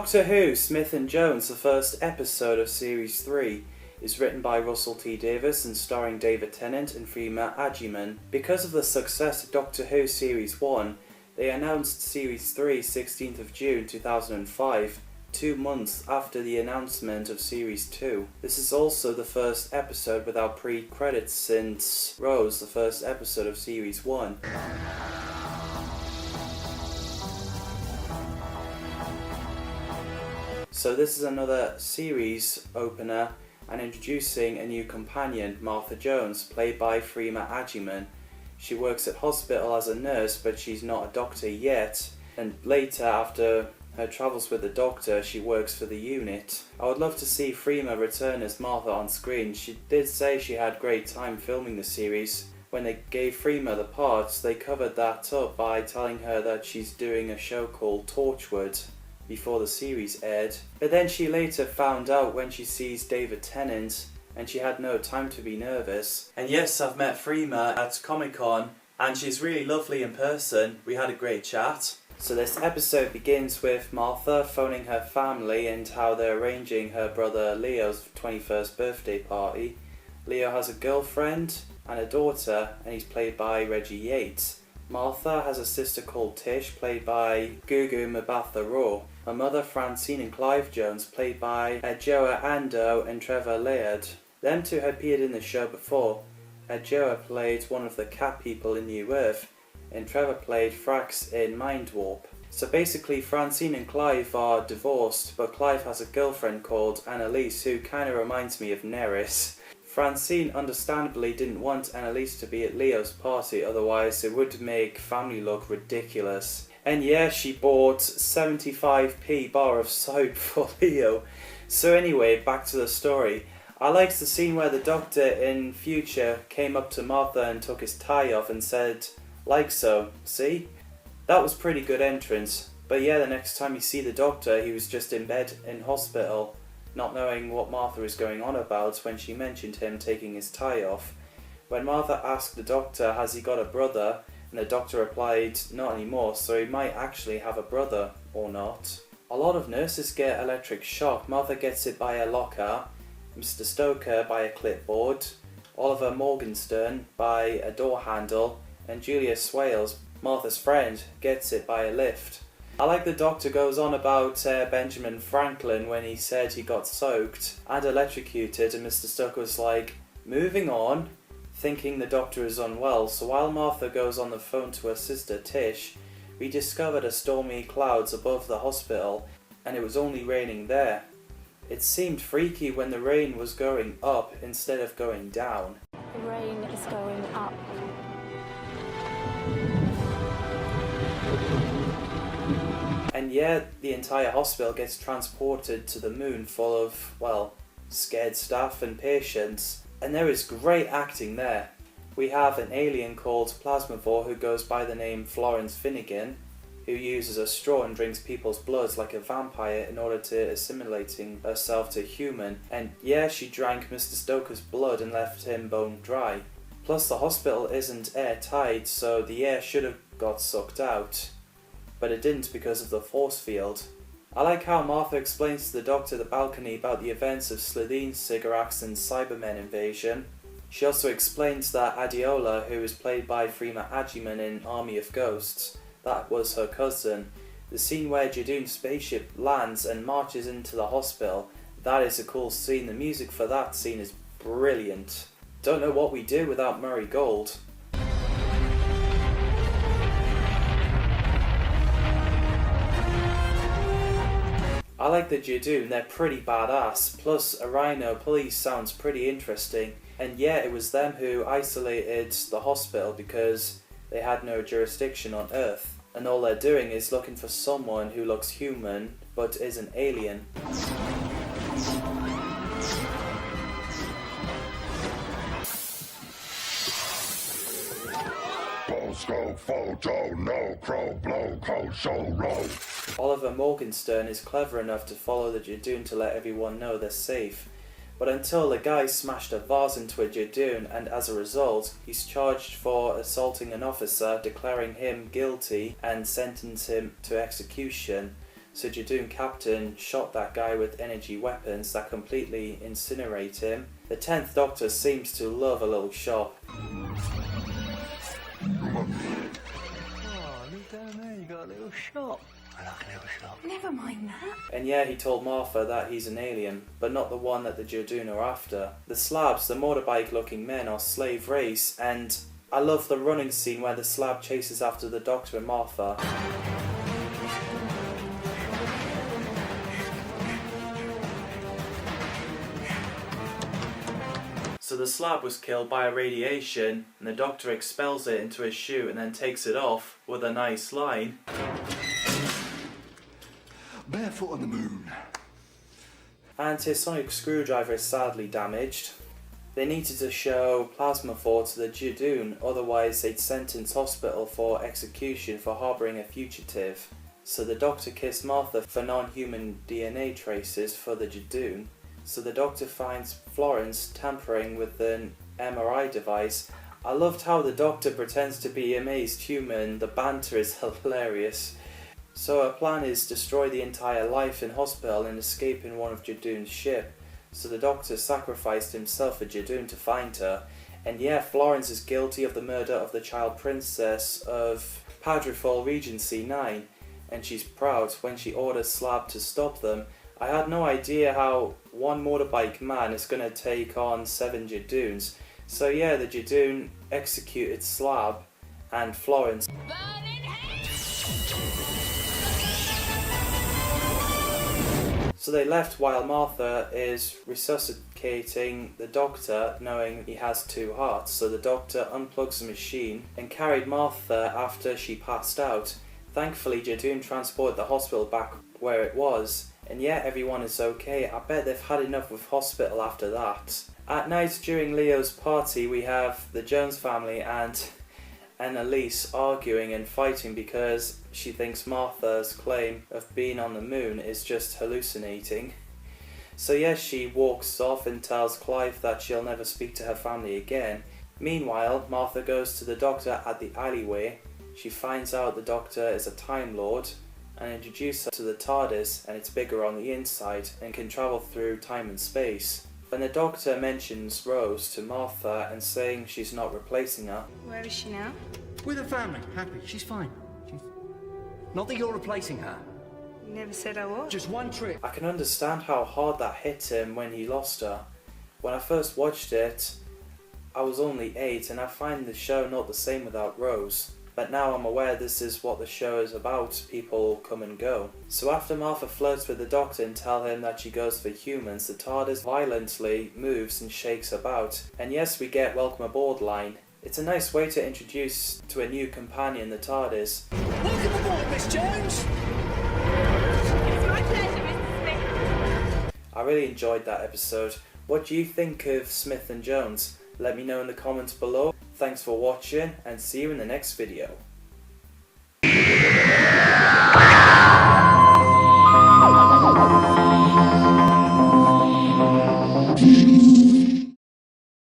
Doctor Who Smith and Jones, the first episode of Series 3, is written by Russell T Davies and starring David Tennant and Freema Agyeman. Because of the success of Doctor Who Series 1, they announced Series 3 16th of June 2005, 2 months after the announcement of Series 2. This is also the first episode without pre-credits since Rose, the first episode of Series 1. So this is another series opener and introducing a new companion, Martha Jones, played by Freema Agyeman. She works at hospital as a nurse, but she's not a doctor yet, and later, after her travels with the Doctor, she works for the unit. I would love to see Freema return as Martha on screen. She did say she had great time filming the series. When they gave Freema the parts, they covered that up by telling her that she's doing a show called Torchwood before the series aired. But then she later found out when she sees David Tennant, and she had no time to be nervous. And yes, I've met Freema at Comic-Con, and she's really lovely in person. We had a great chat. So this episode begins with Martha phoning her family and how they're arranging her brother Leo's 21st birthday party. Leo has a girlfriend and a daughter, and he's played by Reggie Yates. Martha has a sister called Tish, played by Gugu Mbatha-Raw. Her mother Francine and Clive Jones, played by Adjoa Ando and Trevor Laird. Them two had appeared in the show before. Adjoa played one of the cat people in New Earth, and Trevor played Frax in Mind Warp. So basically Francine and Clive are divorced, but Clive has a girlfriend called Analyse who kinda reminds me of Neris. Francine understandably didn't want Analyse to be at Leo's party, otherwise it would make family look ridiculous. And yeah, she bought 75p bar of soap for Leo. So anyway, back to the story. I liked the scene where the Doctor in future came up to Martha and took his tie off and said, "Like so, see?" That was pretty good entrance. But yeah, the next time you see the Doctor, he was just in bed in hospital, not knowing what Martha is going on about when she mentioned him taking his tie off. When Martha asked the Doctor, has he got a brother, and the Doctor replied, not anymore, so he might actually have a brother, or not. A lot of nurses get electric shock. Martha gets it by a locker, Mr. Stoker by a clipboard, Oliver Morgenstern by a door handle, and Julia Swales, Martha's friend, gets it by a lift. I like the Doctor goes on about Benjamin Franklin when he said he got soaked and electrocuted, and Mr. Stoker was like, moving on, thinking the Doctor is unwell. So while Martha goes on the phone to her sister Tish, we discovered a stormy clouds above the hospital, and it was only raining there. It seemed freaky when the rain was going up instead of going down. The rain is going up. And yeah, the entire hospital gets transported to the moon full of, well, scared staff and patients. And there is great acting there. We have an alien called Plasmavore who goes by the name Florence Finnegan, who uses a straw and drinks people's blood like a vampire in order to assimilating herself to human. And yeah, she drank Mr. Stoker's blood and left him bone dry. Plus the hospital isn't airtight, so the air should have got sucked out, but it didn't because of the force field. I like how Martha explains to the Doctor at the balcony about the events of Slitheen, Sigarax and Cybermen invasion. She also explains that Adiola, who is played by Freema Agyeman in Army of Ghosts, that was her cousin. The scene where Jadoon's spaceship lands and marches into the hospital, that is a cool scene. The music for that scene is brilliant. Don't know what we do without Murray Gold. I like the Jadoon, they're pretty badass, plus a Rhino police sounds pretty interesting. And yeah, it was them who isolated the hospital because they had no jurisdiction on Earth. And all they're doing is looking for someone who looks human but is an alien. Photo, no crow, blow, cold, show, roll. Oliver Morgenstern is clever enough to follow the Jadoon to let everyone know they're safe. But until the guy smashed a vase into a Jadoon, and as a result, he's charged for assaulting an officer, declaring him guilty and sentence him to execution. so Jadoon Captain shot that guy with energy weapons that completely incinerate him. The 10th Doctor seems to love a little shop. Oh, look down there, you got a little shop. I like a little shop. Never mind that. And yeah, he told Martha that he's an alien, but not the one that the Jadoon are after. The slabs, the motorbike looking men, are slave race, and I love the running scene where the slab chases after the Doctor and Martha. So the slab was killed by a radiation, and the Doctor expels it into his shoe and then takes it off with a nice line. Barefoot on the moon. And his sonic screwdriver is sadly damaged. They needed to show plasma for to the Jadoon, otherwise they'd sentence hospital for execution for harbouring a fugitive. So the Doctor kissed Martha for non-human DNA traces for the Jadoon. So the Doctor finds Florence tampering with an MRI device. I loved how the Doctor pretends to be amazed human. The banter is hilarious. So her plan is destroy the entire life in hospital and escape in one of Jadoon's ship. So the Doctor sacrificed himself for Jadoon to find her. And yeah, Florence is guilty of the murder of the child princess of Padrefall Regency 9. And she's proud when she orders Slab to stop them. I had no idea how one motorbike man is going to take on 7 Jadoons. So yeah, the Jadoon executed Slab and Florence. So they left while Martha is resuscitating the Doctor, knowing he has 2 hearts. So the Doctor unplugs the machine and carried Martha after she passed out. Thankfully, Jadoon transported the hospital back where it was. And yeah, everyone is okay. I bet they've had enough with hospital after that. At night during Leo's party, we have the Jones family and analyse arguing and fighting because she thinks Martha's claim of being on the moon is just hallucinating. So yes, she walks off and tells Clive that she'll never speak to her family again. Meanwhile, Martha goes to the Doctor at the alleyway. She finds out the Doctor is a Time Lord and introduces her to the TARDIS, and it's bigger on the inside and can travel through time and space. When the Doctor mentions Rose to Martha and saying she's not replacing her. Where is she now? With her family, happy. She's fine. Not that you're replacing her. You never said I was. Just one trip. I can understand how hard that hit him when he lost her. When I first watched it, I was only 8 and I find the show not the same without Rose. But now I'm aware this is what the show is about, people come and go. So after Martha flirts with the Doctor and tells him that she goes for humans, the TARDIS violently moves and shakes about. And yes, we get welcome aboard line. It's a nice way to introduce to a new companion, the TARDIS. Welcome aboard, Miss Jones! It's my pleasure, Mr. Smith. I really enjoyed that episode. What do you think of Smith and Jones? Let me know in the comments below. Thanks for watching and see you in the next video.